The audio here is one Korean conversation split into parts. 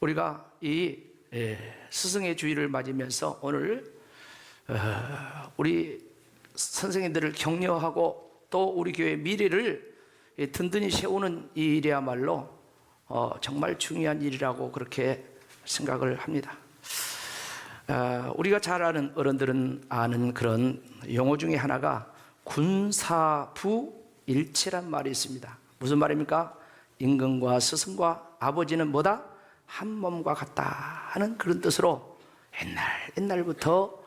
우리가 이 스승의 주일을 맞으면서 오늘 우리 선생님들을 격려하고 또 우리 교회의 미래를 든든히 세우는 이 일이야말로 정말 중요한 일이라고 그렇게 생각을 합니다. 우리가 잘 아는, 어른들은 아는 그런 용어 중에 하나가 군사부일체란 말이 있습니다. 무슨 말입니까? 임금과 스승과 아버지는 뭐다? 한 몸과 같다 하는 그런 뜻으로 옛날부터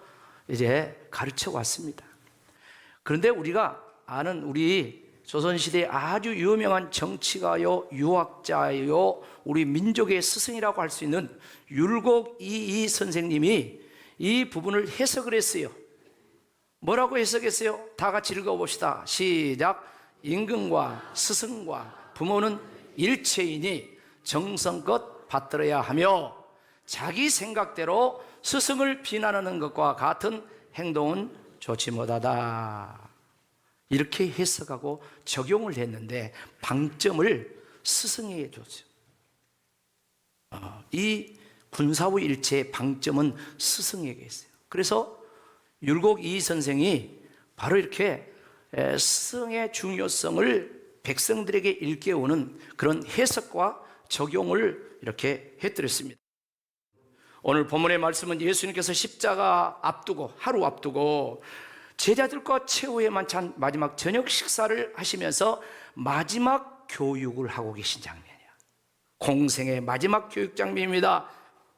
이제 가르쳐 왔습니다. 그런데 우리가 아는 우리 조선시대의 아주 유명한 정치가요, 유학자요, 우리 민족의 스승이라고 할 수 있는 율곡이이 선생님이 이 부분을 해석을 했어요. 뭐라고 해석했어요? 다 같이 읽어봅시다. 시작. 임금과 스승과 부모는 일체이니 정성껏 받들어야 하며 자기 생각대로 스승을 비난하는 것과 같은 행동은 좋지 못하다. 이렇게 해석하고 적용을 했는데 방점을 스승에게 줬어요. 이 군사부 일체의 방점은 스승에게 있어요. 그래서 율곡 이 선생이 바로 이렇게 스승의 중요성을 백성들에게 일깨우는 그런 해석과 적용을 이렇게 해드렸습니다. 오늘 본문의 말씀은 예수님께서 십자가 앞두고 하루 앞두고 제자들과 최후의 만찬 마지막 저녁 식사를 하시면서 마지막 교육을 하고 계신 장면이야. 공생의 마지막 교육 장면입니다.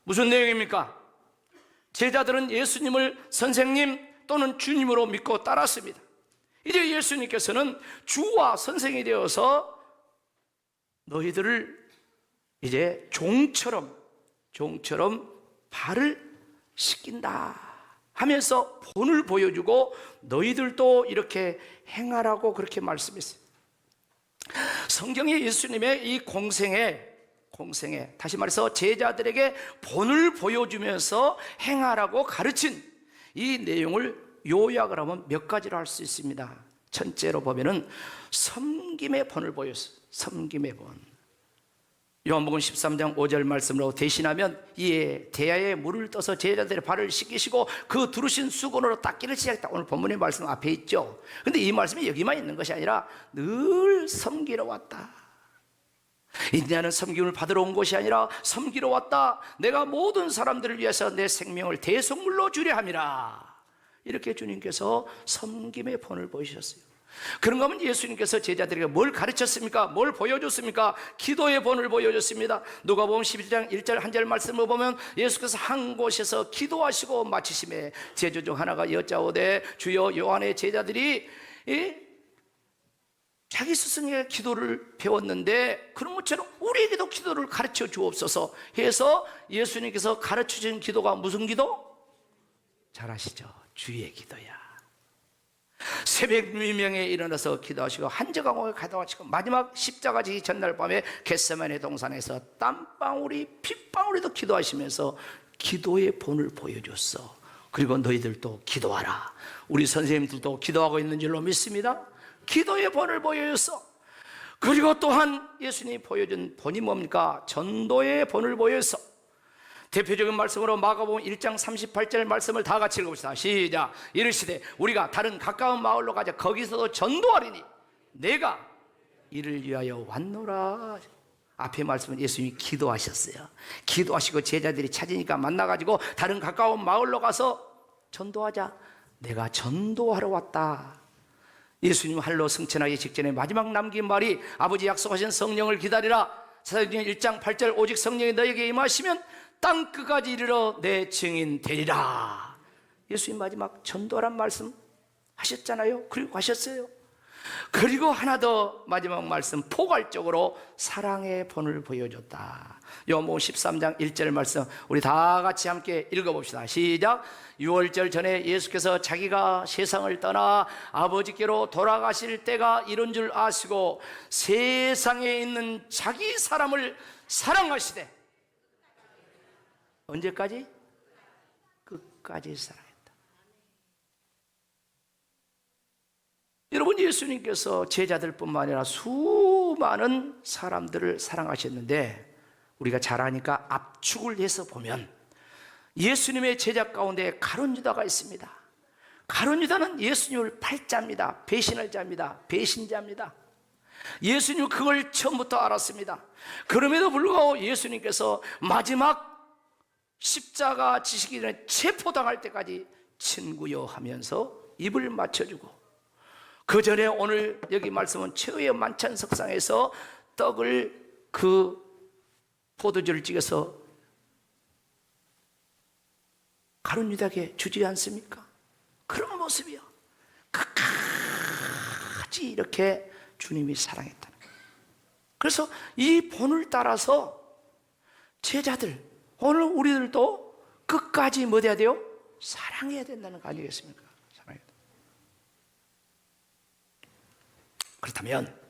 무슨 내용입니까? 제자들은 예수님을 선생님 또는 주님으로 믿고 따랐습니다. 이제 예수님께서는 주와 선생이 되어서 너희들을 이제 종처럼 발을 씻긴다 하면서 본을 보여주고 너희들도 이렇게 행하라고 그렇게 말씀했어요. 성경에 예수님의 이 공생에 다시 말해서 제자들에게 본을 보여주면서 행하라고 가르친 이 내용을 요약을 하면 몇 가지로 할 수 있습니다. 첫째로 보면은 섬김의 본을 보였어요. 섬김의 본. 요한복음 13장 5절 말씀으로 대신하면 이에 대야에 물을 떠서 제자들의 발을 씻기시고 그 두르신 수건으로 닦기를 시작했다. 오늘 본문의 말씀 앞에 있죠. 근데 이 말씀이 여기만 있는 것이 아니라 늘 섬기러 왔다. 인자는 섬김을 받으러 온 것이 아니라 섬기러 왔다. 내가 모든 사람들을 위해서 내 생명을 대속물로 주려 함이라. 이렇게 주님께서 섬김의 본을 보이셨어요. 그런가 하면 예수님께서 제자들에게 뭘 가르쳤습니까? 뭘 보여줬습니까? 기도의 본을 보여줬습니다. 누가복음 11장 1절 한 절 말씀을 보면 예수께서 한 곳에서 기도하시고 마치심에 제자 중 하나가 여짜오되 주여 요한의 제자들이 자기 스승의 기도를 배웠는데 그런 것처럼 우리에게도 기도를 가르쳐 주옵소서 해서 예수님께서 가르쳐 주신 기도가 무슨 기도? 잘 아시죠? 주의 기도야. 새벽 미명에 일어나서 기도하시고 한적강에 기도하시고 마지막 십자가 지기 전날 밤에 겟세마네 동산에서 땀방울이 핏방울이도 기도하시면서 기도의 본을 보여줬어. 그리고 너희들도 기도하라. 우리 선생님들도 기도하고 있는 줄로 믿습니다. 기도의 본을 보여줬어. 그리고 또한 예수님이 보여준 본이 뭡니까? 전도의 본을 보여줬어. 대표적인 말씀으로 마가복음 1장 38절 말씀을 다 같이 읽어봅시다. 시작. 이르시되 우리가 다른 가까운 마을로 가자. 거기서도 전도하리니 내가 이를 위하여 왔노라. 앞에 말씀은 예수님이 기도하셨어요. 기도하시고 제자들이 찾으니까 만나가지고 다른 가까운 마을로 가서 전도하자. 내가 전도하러 왔다. 예수님 할로 승천하기 직전에 마지막 남긴 말이 아버지 약속하신 성령을 기다리라. 사도행전 1장 8절 오직 성령이 너에게 임하시면 땅끝까지 이르러 내 증인 되리라. 예수님 마지막 전도란 말씀 하셨잖아요. 그리고 하셨어요. 그리고 하나 더 마지막 말씀 포괄적으로 사랑의 본을 보여줬다. 요한복음 13장 1절 말씀 우리 다 같이 함께 읽어봅시다. 시작. 유월절 전에 예수께서 자기가 세상을 떠나 아버지께로 돌아가실 때가 이른 줄 아시고 세상에 있는 자기 사람을 사랑하시되 언제까지? 끝까지 사랑했다. 여러분, 예수님께서 제자들뿐만 아니라 수많은 사람들을 사랑하셨는데 우리가 잘 아니까 압축을 해서 보면 예수님의 제자 가운데 가룟 유다가 있습니다. 가룟 유다는 예수님을 팔자입니다. 배신할 자입니다. 배신자입니다. 예수님은 그걸 처음부터 알았습니다. 그럼에도 불구하고 예수님께서 마지막 십자가 지시기 전에 체포당할 때까지 친구여 하면서 입을 맞춰주고, 그 전에 오늘 여기 말씀은 최후의 만찬석상에서 떡을 그 포도주를 찍어서 가룟 유다에게 주지 않습니까? 그런 모습이요. 끝까지 이렇게 주님이 사랑했다는 거예요. 그래서 이 본을 따라서 제자들, 오늘 우리들도 끝까지 뭐 돼야 돼요? 사랑해야 된다는 거 아니겠습니까? 사랑해야 돼. 그렇다면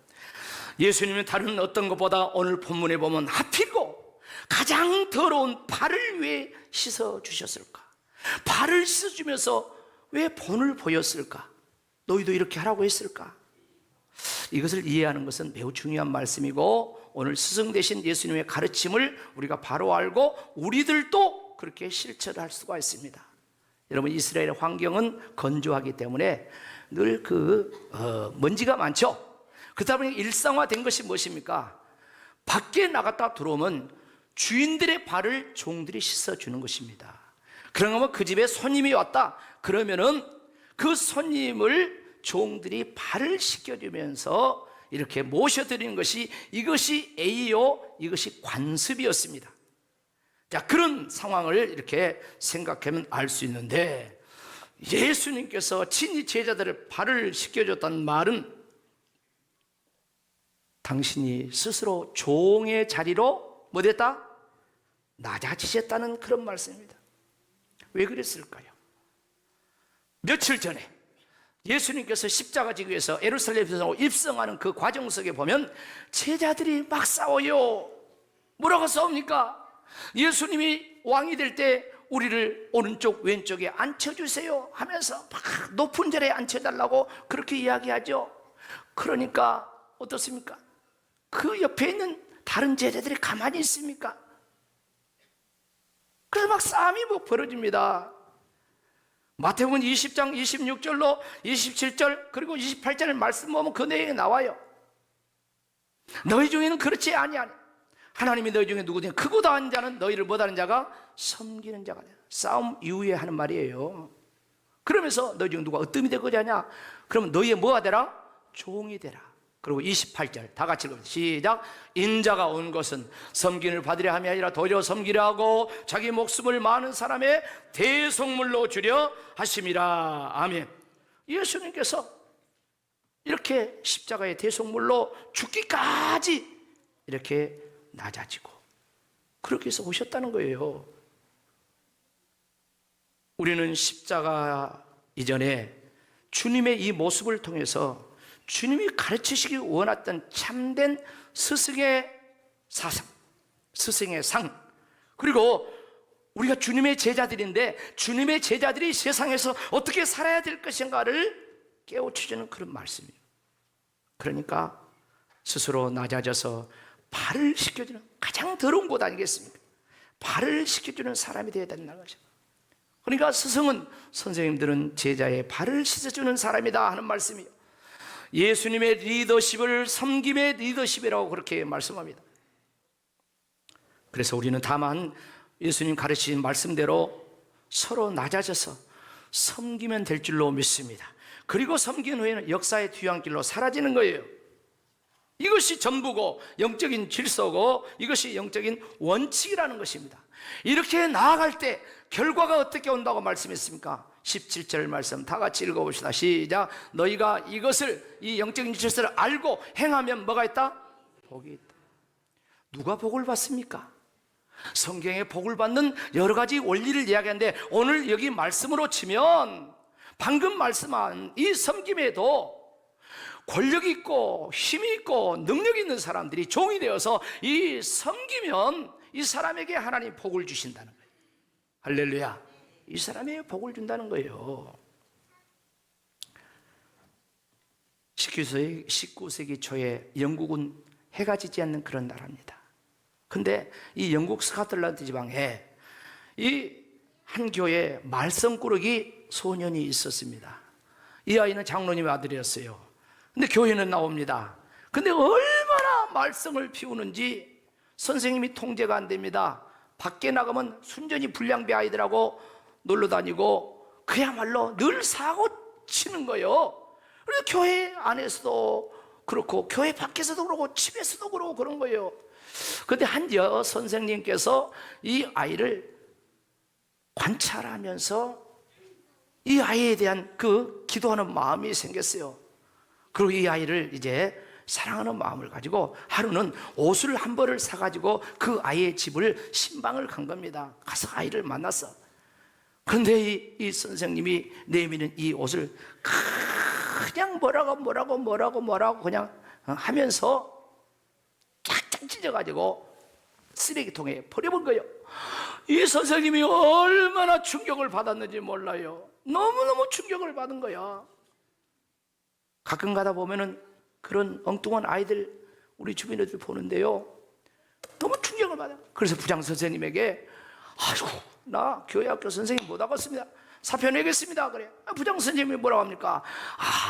예수님은 다른 어떤 것보다 오늘 본문에 보면 하필고 가장 더러운 발을 왜 씻어주셨을까? 발을 씻어주면서 왜 본을 보였을까? 너희도 이렇게 하라고 했을까? 이것을 이해하는 것은 매우 중요한 말씀이고, 오늘 스승 되신 예수님의 가르침을 우리가 바로 알고 우리들도 그렇게 실천할 수가 있습니다. 여러분, 이스라엘의 환경은 건조하기 때문에 늘 먼지가 많죠. 그렇다 보니 일상화된 것이 무엇입니까? 밖에 나갔다 들어오면 주인들의 발을 종들이 씻어주는 것입니다. 그러면 그 집에 손님이 왔다 그러면은 그 손님을 종들이 발을 씻겨주면서 이렇게 모셔드리는 것이, 이것이 예의요, 이것이 관습이었습니다. 자, 그런 상황을 이렇게 생각하면 알 수 있는데, 예수님께서 친히 제자들의 발을 씻겨줬다는 말은 당신이 스스로 종의 자리로 뭐 됐다? 낮아지셨다는 그런 말씀입니다. 왜 그랬을까요? 며칠 전에 예수님께서 십자가 지기 위해서 예루살렘에서 입성하는 그 과정 속에 보면 제자들이 막 싸워요. 뭐라고 싸웁니까? 예수님이 왕이 될 때 우리를 오른쪽 왼쪽에 앉혀주세요 하면서 막 높은 자리에 앉혀달라고 그렇게 이야기하죠. 그러니까 어떻습니까? 그 옆에 있는 다른 제자들이 가만히 있습니까? 그래서 막 싸움이 뭐 벌어집니다. 마태복음 20장 26절로 27절 그리고 28절의 말씀 보면 그 내용이 나와요. 너희 중에는 그렇지 아니하니 하나님이 너희 중에 누구든지 크고 다한 자는 너희를 못하는 자가 섬기는 자가 되라. 싸움 이후에 하는 말이에요. 그러면서 너희 중에 누가 어뜸이 되고자 하냐? 그러면 너희의 뭐가 되라? 종이 되라. 그리고 28절 다 같이 읽어보세요. 시작. 인자가 온 것은 섬김을 받으려 함이 아니라 도리어 섬기려 하고 자기 목숨을 많은 사람의 대속물로 주려 하심이라. 아멘. 예수님께서 이렇게 십자가의 대속물로 죽기까지 이렇게 낮아지고 그렇게 해서 오셨다는 거예요. 우리는 십자가 이전에 주님의 이 모습을 통해서 주님이 가르치시기 원했던 참된 스승의 사상, 스승의 상, 그리고 우리가 주님의 제자들인데 주님의 제자들이 세상에서 어떻게 살아야 될 것인가를 깨우쳐주는 그런 말씀이에요. 그러니까 스스로 낮아져서 발을 씻겨주는, 가장 더러운 곳 아니겠습니까? 발을 씻겨주는 사람이 되어야 된다는 거죠. 그러니까 스승은, 선생님들은 제자의 발을 씻어주는 사람이다 하는 말씀이에요. 예수님의 리더십을 섬김의 리더십이라고 그렇게 말씀합니다. 그래서 우리는 다만 예수님 가르치신 말씀대로 서로 낮아져서 섬기면 될 줄로 믿습니다. 그리고 섬긴 후에는 역사의 뒤안길로 사라지는 거예요. 이것이 전부고 영적인 질서고 이것이 영적인 원칙이라는 것입니다. 이렇게 나아갈 때 결과가 어떻게 온다고 말씀했습니까? 17절 말씀 다 같이 읽어봅시다. 시작. 너희가 이것을, 이 영적인 질서를 알고 행하면 뭐가 있다? 복이 있다. 누가 복을 받습니까? 성경에 복을 받는 여러 가지 원리를 이야기하는데 오늘 여기 말씀으로 치면 방금 말씀한 이 섬김에도 권력이 있고 힘이 있고 능력이 있는 사람들이 종이 되어서 이 섬기면 이 사람에게 하나님 복을 주신다는 거예요. 할렐루야. 이 사람에게 복을 준다는 거예요. 19세기 초에 영국은 해가 지지 않는 그런 나라입니다. 근데 이 영국 스코틀랜드 지방에 이 한 교회에 말썽꾸러기 소년이 있었습니다. 이 아이는 장로님의 아들이었어요. 근데 교회는 나옵니다. 근데 얼마나 말썽을 피우는지 선생님이 통제가 안 됩니다. 밖에 나가면 순전히 불량배 아이들하고 놀러 다니고 그야말로 늘 사고 치는 거예요. 그래서 교회 안에서도 그렇고 교회 밖에서도 그러고 집에서도 그러고 그런 거예요. 그런데 한 선생님께서 이 아이를 관찰하면서 이 아이에 대한 그 기도하는 마음이 생겼어요. 그리고 이 아이를 이제 사랑하는 마음을 가지고 하루는 옷을 한 벌을 사가지고 그 아이의 집을 신방을 간 겁니다. 가서 아이를 만났어. 그런데 이 선생님이 내미는 이 옷을 그냥 뭐라고 그냥 하면서 쫙쫙 찢어가지고 쓰레기통에 버려본 거예요. 이 선생님이 얼마나 충격을 받았는지 몰라요. 너무너무 충격을 받은 거야. 가끔 가다 보면은 그런 엉뚱한 아이들 우리 주변 애들 보는데요, 너무 충격을 받아요. 그래서 부장 선생님에게 아이고 나 교회학교 선생님 못 하겠습니다, 사표 내겠습니다. 그래. 부장 선생님이 뭐라고 합니까?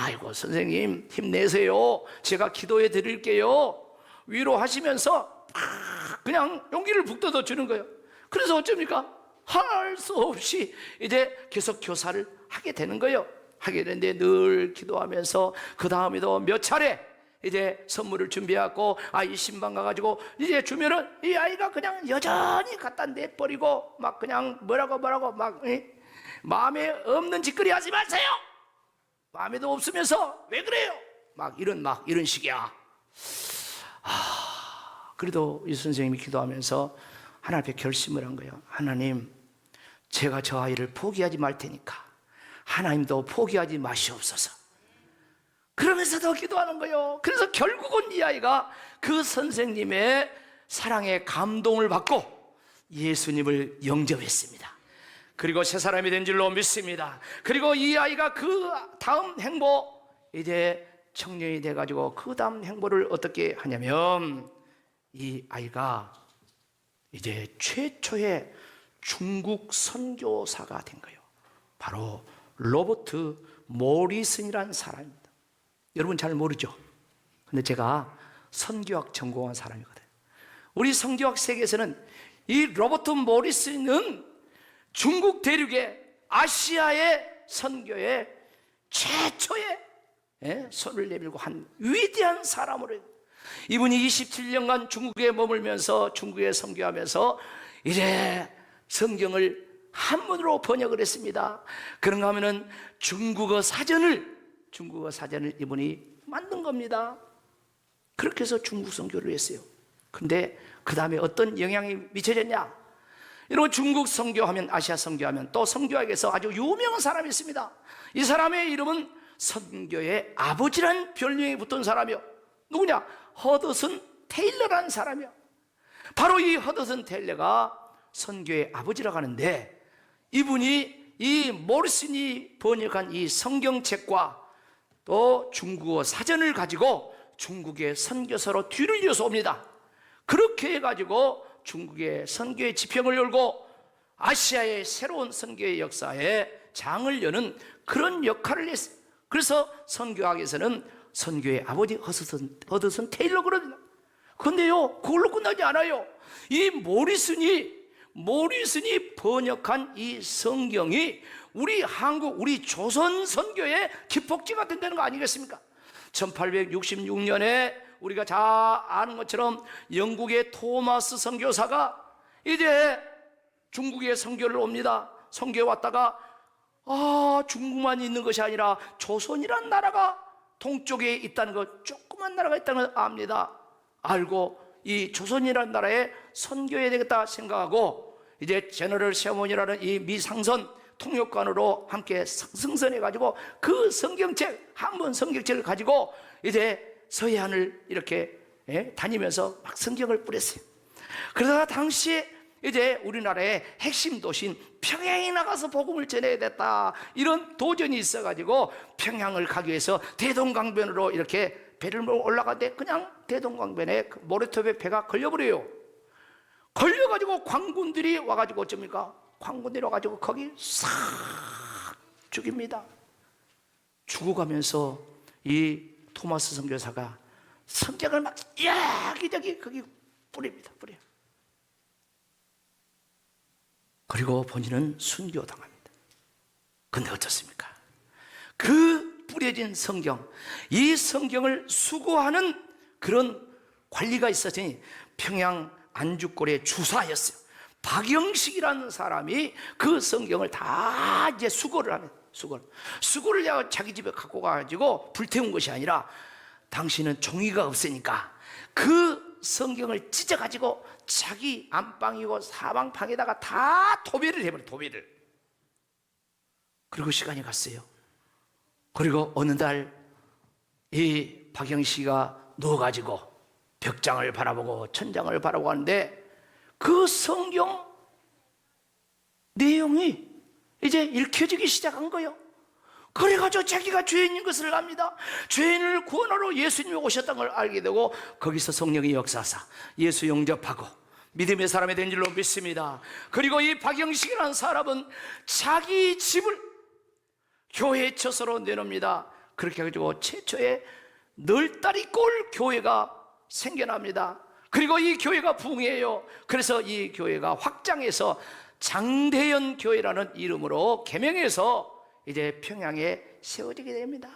아이고 선생님 힘내세요, 제가 기도해 드릴게요, 위로하시면서 그냥 용기를 북돋워 주는 거예요. 그래서 어쩝니까? 할 수 없이 이제 계속 교사를 하게 되는 거예요. 하게 되는데 늘 기도하면서 그 다음에도 몇 차례 이제 선물을 준비하고 아이 신방 가가지고 이제 주면은 이 아이가 그냥 여전히 갖다 내버리고 막 그냥 뭐라고 막 마음에 없는 짓거리 하지 마세요, 마음에도 없으면서 왜 그래요, 막 이런 식이야. 그래도 이 선생님이 기도하면서 하나 앞에 결심을 한 거예요. 하나님, 제가 저 아이를 포기하지 말 테니까 하나님도 포기하지 마시옵소서. 그러면서도 기도하는 거예요. 그래서 결국은 이 아이가 그 선생님의 사랑에 감동을 받고 예수님을 영접했습니다. 그리고 새 사람이 된 줄로 믿습니다. 그리고 이 아이가 그 다음 행보, 이제 청년이 돼가지고 그 다음 행보를 어떻게 하냐면 이 아이가 이제 최초의 중국 선교사가 된 거예요. 바로 로버트 모리슨이라는 사람입니다. 여러분 잘 모르죠? 근데 제가 선교학 전공한 사람이거든요. 우리 선교학 세계에서는 이 로버트 모리슨은 중국 대륙의 아시아의 선교의 최초의 손을 내밀고 한 위대한 사람으로, 이분이 27년간 중국에 머물면서 중국에 선교하면서 이제 성경을 한문으로 번역을 했습니다. 그런가 하면은 중국어 사전을 이분이 만든 겁니다. 그렇게 해서 중국 선교를 했어요. 근데 그 다음에 어떤 영향이 미쳐졌냐? 여러분, 중국 선교하면, 아시아 선교하면 또 선교학에서 아주 유명한 사람이 있습니다. 이 사람의 이름은 선교의 아버지란 별명이 붙은 사람이요. 누구냐? 허드슨 테일러라는 사람이요. 바로 이 허드슨 테일러가 선교의 아버지라고 하는데, 이분이 이 모리슨이 번역한 이 성경책과 또 중국어 사전을 가지고 중국의 선교사로 뒤를 이어서 옵니다. 그렇게 해가지고 중국의 선교의 지평을 열고 아시아의 새로운 선교의 역사에 장을 여는 그런 역할을 했어요. 그래서 선교학에서는 선교의 아버지 허드슨 테일러 그럽니다. 그런데요, 그걸로 끝나지 않아요. 이 모리슨이 번역한 이 성경이 우리 한국, 우리 조선 선교의 기폭제가 된다는 거 아니겠습니까? 1866년에 우리가 잘 아는 것처럼 영국의 토마스 선교사가 이제 중국에 선교를 옵니다. 선교에 왔다가 중국만 있는 것이 아니라 조선이라는 나라가 동쪽에 있다는 것, 조그만 나라가 있다는 걸 압니다. 알고 이 조선이라는 나라에 선교해야 되겠다 생각하고 이제 제너럴 셰몬이라는 이 미상선 통역관으로 함께 승선해가지고 그 성경책, 한문 성경책을 가지고 이제 서해안을 이렇게 다니면서 막 성경을 뿌렸어요. 그러다가 당시에 이제 우리나라의 핵심 도시인 평양에 나가서 복음을 전해야 됐다, 이런 도전이 있어가지고 평양을 가기 위해서 대동강변으로 이렇게 배를 몰고 올라가는데 그냥 대동강변에 모래톱에 배가 걸려버려요. 그래가지고 광군들이 와가지고 어쩝니까? 광군들이 와가지고 거기 싹 죽입니다. 죽어가면서 이 토마스 선교사가 성경을 막 여기저기 거기 뿌립니다. 뿌려. 그리고 본인은 순교당합니다. 근데 어떻습니까? 그 뿌려진 성경, 이 성경을 수거하는 그런 관리가 있었으니 평양 안주골의 주사였어요. 박영식이라는 사람이 그 성경을 다 이제 수거를 하는, 수거를 자기 집에 갖고 가가지고 불태운 것이 아니라 당신은 종이가 없으니까 그 성경을 찢어가지고 자기 안방이고 사방방에다가 다 도배를 해버려요. 도배를. 그리고 시간이 갔어요. 그리고 어느 날 이 박영식이가 누워가지고 벽장을 바라보고 천장을 바라보고 하는데 그 성경 내용이 이제 읽혀지기 시작한 거예요. 그래가지고 자기가 죄인인 것을 압니다. 죄인을 구원하러 예수님이 오셨다는 걸 알게 되고 거기서 성령이 역사하사 예수 영접하고 믿음의 사람이 된 줄로 믿습니다. 그리고 이 박영식이라는 사람은 자기 집을 교회 처소로 내놓습니다. 그렇게 해가지고 최초의 널다리골 교회가 생겨납니다. 그리고 이 교회가 부흥해요. 그래서 이 교회가 확장해서 장대현 교회라는 이름으로 개명해서 이제 평양에 세워지게 됩니다.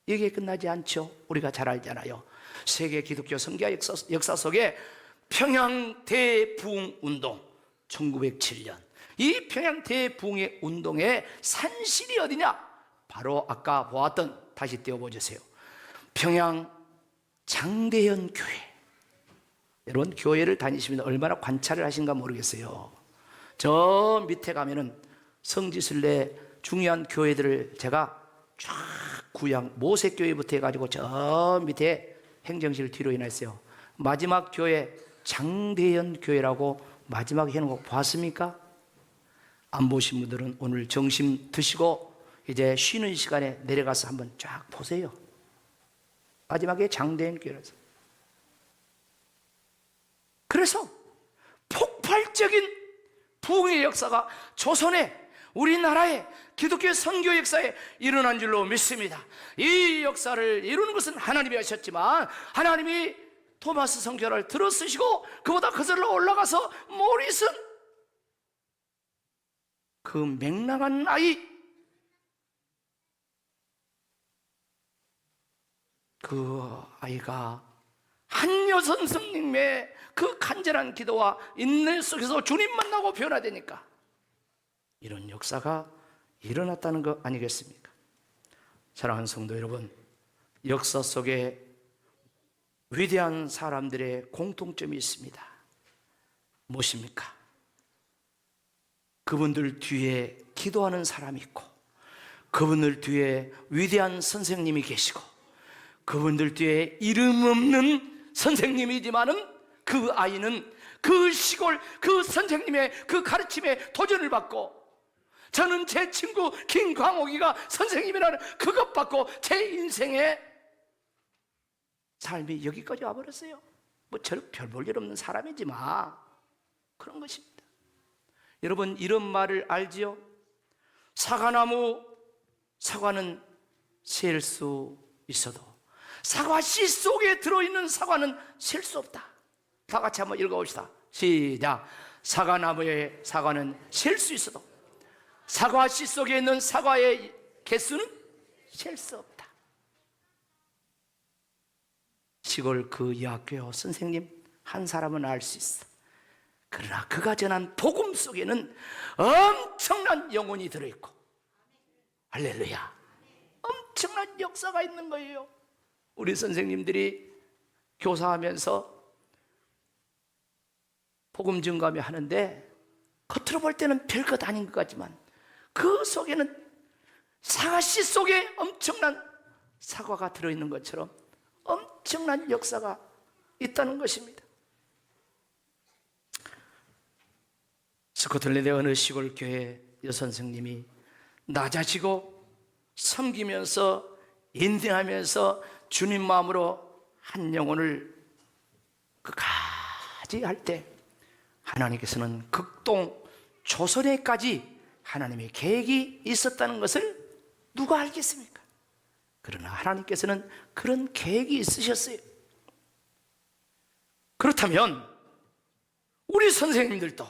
이게 끝나지 않죠. 우리가 잘 알잖아요. 세계 기독교 선교 역사 속에 평양 대부흥 운동 1907년, 이 평양 대부흥의 운동의 산실이 어디냐? 바로 아까 보았던, 다시 띄워보세요, 평양 장대현 교회. 여러분 교회를 다니시면 얼마나 관찰을 하신가 모르겠어요. 저 밑에 가면은 성지순례 중요한 교회들을 제가 쫙 구양 모세교회부터 해가지고 저 밑에 행정실 뒤로 인했어요. 마지막 교회 장대현 교회라고 마지막에 해놓은 거 봤습니까? 안 보신 분들은 오늘 점심 드시고 이제 쉬는 시간에 내려가서 한번 쫙 보세요. 마지막에 장대현 교회라서. 그래서 폭발적인 부흥의 역사가 조선에, 우리나라의 기독교 선교 역사에 일어난 줄로 믿습니다. 이 역사를 이루는 것은 하나님이 하셨지만 하나님이 토마스 선교사를 들어 쓰시고 그보다 거슬러 올라가서 모리슨, 그 맹랑한 아이, 그 아이가 한여 선생님의 그 간절한 기도와 인내 속에서 주님 만나고 변화되니까 이런 역사가 일어났다는 거 아니겠습니까? 사랑하는 성도 여러분, 역사 속에 위대한 사람들의 공통점이 있습니다. 무엇입니까? 그분들 뒤에 기도하는 사람이 있고, 그분들 뒤에 위대한 선생님이 계시고, 그분들 뒤에 이름 없는 선생님이지만은 그 아이는 그 시골 그 선생님의 그 가르침에 도전을 받고, 저는 제 친구 김광옥이가 선생님이라는 그것 받고 제 인생의 삶이 여기까지 와버렸어요. 뭐 저렇게 별 볼 일 없는 사람이지만 그런 것입니다. 여러분 이런 말을 알지요? 사과나무, 사과는 셀 수 있어도 사과 씨 속에 들어있는 사과는 셀 수 없다. 다 같이 한번 읽어봅시다. 시작. 사과나무의 사과는 셀 수 있어도 사과 씨 속에 있는 사과의 개수는 셀 수 없다. 시골 그 여학교 선생님 한 사람은 알 수 있어. 그러나 그가 전한 복음 속에는 엄청난 영혼이 들어있고, 할렐루야, 엄청난 역사가 있는 거예요. 우리 선생님들이 교사하면서 복음 증거하며 하는데 겉으로 볼 때는 별것 아닌 것 같지만 그 속에는 사과씨 속에 엄청난 사과가 들어있는 것처럼 엄청난 역사가 있다는 것입니다. 스코틀랜드의 어느 시골 교회 여선생님이 낮아지고 섬기면서 인내하면서 주님 마음으로 한 영혼을 끝까지 할 때 하나님께서는 극동 조선에까지 하나님의 계획이 있었다는 것을 누가 알겠습니까? 그러나 하나님께서는 그런 계획이 있으셨어요. 그렇다면 우리 선생님들도,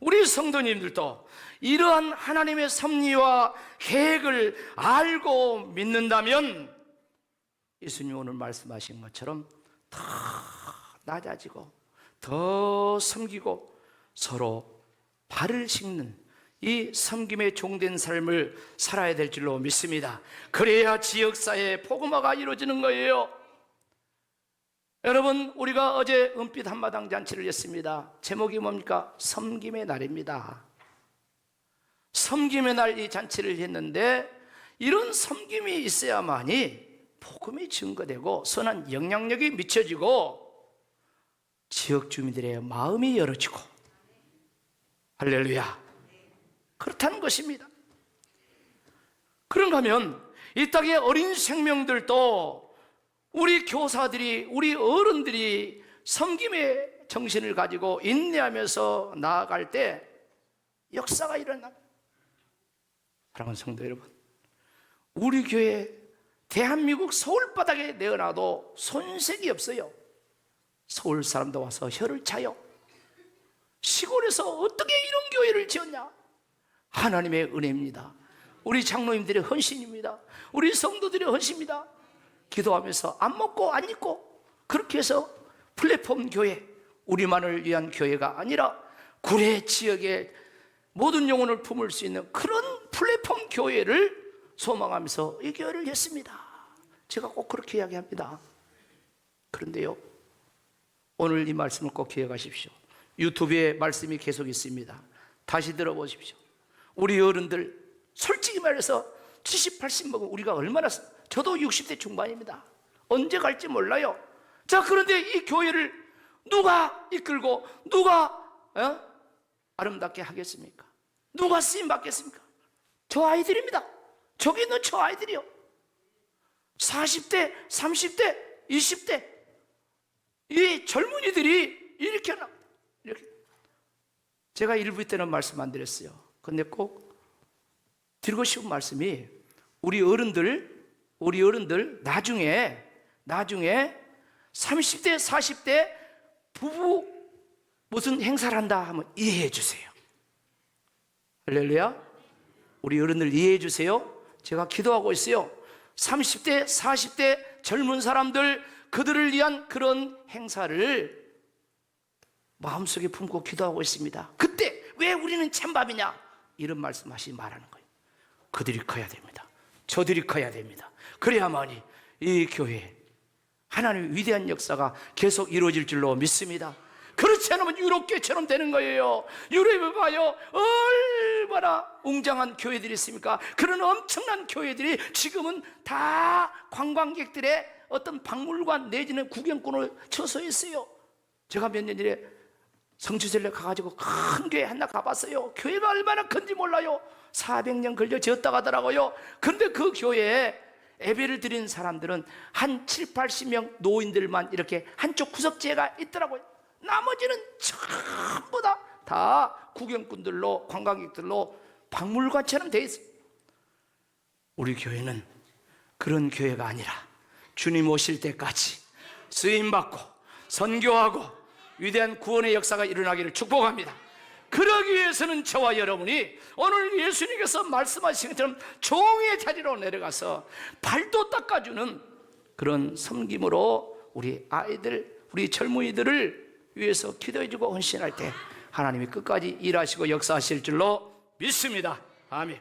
우리 성도님들도 이러한 하나님의 섭리와 계획을 알고 믿는다면 예수님 오늘 말씀하신 것처럼 더 낮아지고 더 섬기고 서로 발을 씻는 이 섬김의 종된 삶을 살아야 될 줄로 믿습니다. 그래야 지역사회의 복음화가 이루어지는 거예요. 여러분, 우리가 어제 은빛 한마당 잔치를 했습니다. 제목이 뭡니까? 섬김의 날입니다. 섬김의 날 이 잔치를 했는데 이런 섬김이 있어야만이 복음이 증거되고 선한 영향력이 미쳐지고 지역 주민들의 마음이 열어지고, 할렐루야, 그렇다는 것입니다. 그런가 하면 이 땅의 어린 생명들도 우리 교사들이, 우리 어른들이 섬김의 정신을 가지고 인내하면서 나아갈 때 역사가 일어나. 사랑하는 성도 여러분, 우리 교회 대한민국 서울바닥에 내어놔도 손색이 없어요. 서울 사람도 와서 혀를 차요. 시골에서 어떻게 이런 교회를 지었냐? 하나님의 은혜입니다. 우리 장로님들의 헌신입니다. 우리 성도들의 헌신입니다. 기도하면서 안 먹고 안 입고 그렇게 해서 플랫폼 교회, 우리만을 위한 교회가 아니라 구례 지역의 모든 영혼을 품을 수 있는 그런 플랫폼 교회를 소망하면서 이 교회를 했습니다. 제가 꼭 그렇게 이야기합니다. 그런데요, 오늘 이 말씀을 꼭 기억하십시오. 유튜브에 말씀이 계속 있습니다. 다시 들어보십시오. 우리 어른들 솔직히 말해서 70, 80 먹으면 우리가 얼마나, 저도 60대 중반입니다. 언제 갈지 몰라요. 자, 그런데 이 교회를 누가 이끌고 누가 아름답게 하겠습니까? 누가 쓰임 받겠습니까? 저 아이들입니다. 저기 있는 저 아이들이요. 40대, 30대, 20대 이 젊은이들이 이렇게 제가 일부 때는 말씀 안 드렸어요. 근데 꼭 드리고 싶은 말씀이 우리 어른들 나중에 30대, 40대 부부 무슨 행사를 한다 하면 이해해 주세요. 할렐루야. 우리 어른들 이해해 주세요. 제가 기도하고 있어요. 30대, 40대 젊은 사람들, 그들을 위한 그런 행사를 마음속에 품고 기도하고 있습니다. 그때 왜 우리는 찬밥이냐? 이런 말씀하시 말하는 거예요. 그들이 커야 됩니다. 저들이 커야 됩니다. 그래야만이 이 교회 하나님의 위대한 역사가 계속 이루어질 줄로 믿습니다. 그렇지 않으면 유럽교회처럼 되는 거예요. 유럽에 봐요, 얼마나 웅장한 교회들이 있습니까? 그런 엄청난 교회들이 지금은 다 관광객들의 어떤 박물관 내지는 구경꾼을 쳐서 있어요. 제가 몇 년 전에 성주절에 가가지고 큰 교회 하나 가봤어요. 교회가 얼마나 큰지 몰라요. 400년 걸려 지었다 가더라고요. 그런데 그 교회에 예배를 드린 사람들은 한 7, 80명 노인들만 이렇게 한쪽 구석지가 있더라고요. 나머지는 전부 다 구경꾼들로, 관광객들로 박물관처럼 돼 있어요. 우리 교회는 그런 교회가 아니라 주님 오실 때까지 쓰임받고 선교하고 위대한 구원의 역사가 일어나기를 축복합니다. 그러기 위해서는 저와 여러분이 오늘 예수님께서 말씀하신 것처럼 종의 자리로 내려가서 발도 닦아주는 그런 섬김으로 우리 아이들, 우리 젊은이들을 위해서 기도해주고 헌신할 때 하나님이 끝까지 일하시고 역사하실 줄로 믿습니다. 아멘.